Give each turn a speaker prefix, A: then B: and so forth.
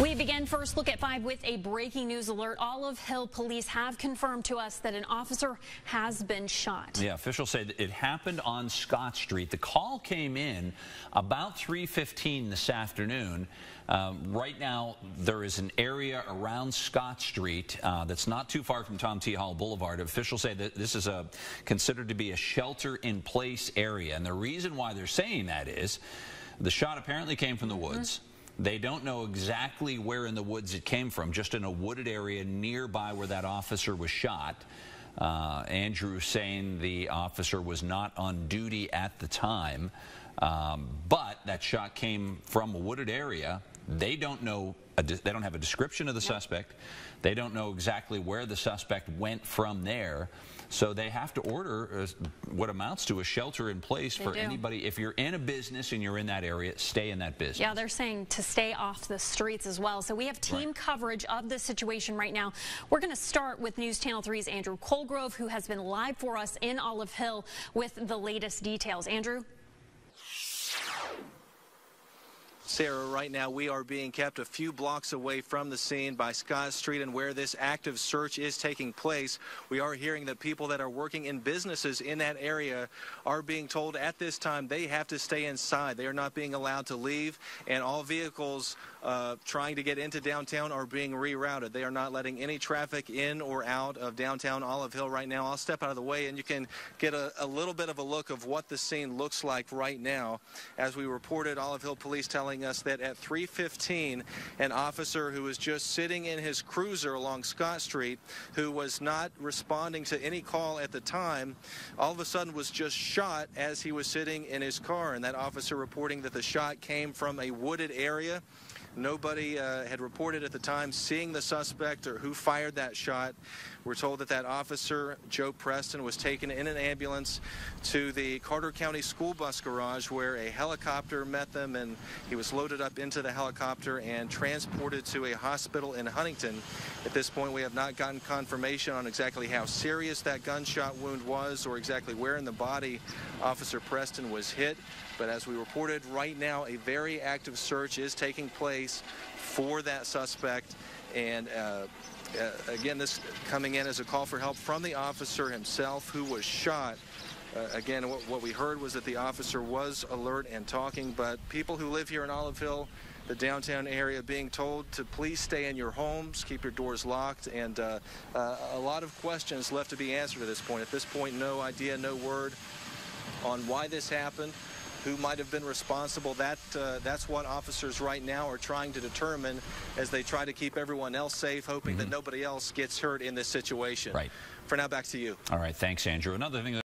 A: We begin first look at 5 with a breaking news alert. Olive Hill police have confirmed to us that an officer has been shot.
B: Yeah, officials say that it happened on Scott Street. The call came in about 3:15 this afternoon. Right now, there is an area around Scott Street that's not too far from Tom T. Hall Boulevard. Officials say that this is considered to be a shelter-in-place area. And the reason why they're saying that is the shot apparently came from the woods. They don't know exactly where in the woods it came from, just in a wooded area nearby where that officer was shot. Andrew saying the officer was not on duty at the time, but that shot came from a wooded area. They don't know, they don't have a description of the suspect. They don't know exactly where the suspect went from there. So they have to order what amounts to a shelter in place for anybody. If you're in a business and you're in that area, stay in that business.
A: Yeah, they're saying to stay off the streets as well. So we have team coverage of the situation right now. We're going to start with News Channel 3's Andrew Colgrove, who has been live for us in Olive Hill with the latest details. Andrew?
C: Sarah, right now we are being kept a few blocks away from the scene by Scott Street and where this active search is taking place. We are hearing that people that are working in businesses in that area are being told at this time they have to stay inside. They are not being allowed to leave, and all vehicles trying to get into downtown are being rerouted. They are not letting any traffic in or out of downtown Olive Hill right now. I'll step out of the way and you can get a little bit of a look of what the scene looks like right now. As we reported, Olive Hill police telling us that at 3:15, an officer who was just sitting in his cruiser along Scott Street, who was not responding to any call at the time, all of a sudden was just shot as he was sitting in his car. And that officer reporting that the shot came from a wooded area. Nobody had reported at the time seeing the suspect or who fired that shot. We're told that that officer, Joe Preston, was taken in an ambulance to the Carter County School Bus Garage where a helicopter met them, and he was loaded up into the helicopter and transported to a hospital in Huntington. At this point, we have not gotten confirmation on exactly how serious that gunshot wound was or exactly where in the body Officer Preston was hit. But as we reported, right now a very active search is taking place for that suspect. And again, this coming in as a call for help from the officer himself who was shot. Again, what we heard was that the officer was alert and talking, but people who live here in Olive Hill, the downtown area, being told to please stay in your homes, keep your doors locked, and a lot of questions left to be answered at this point. At this point, no idea, no word on why this happened, who might have been responsible. That's what officers right now are trying to determine as they try to keep everyone else safe, hoping that nobody else gets hurt in this situation.
B: Right.
C: For now, back to you.
B: All right, thanks, Andrew. Another thing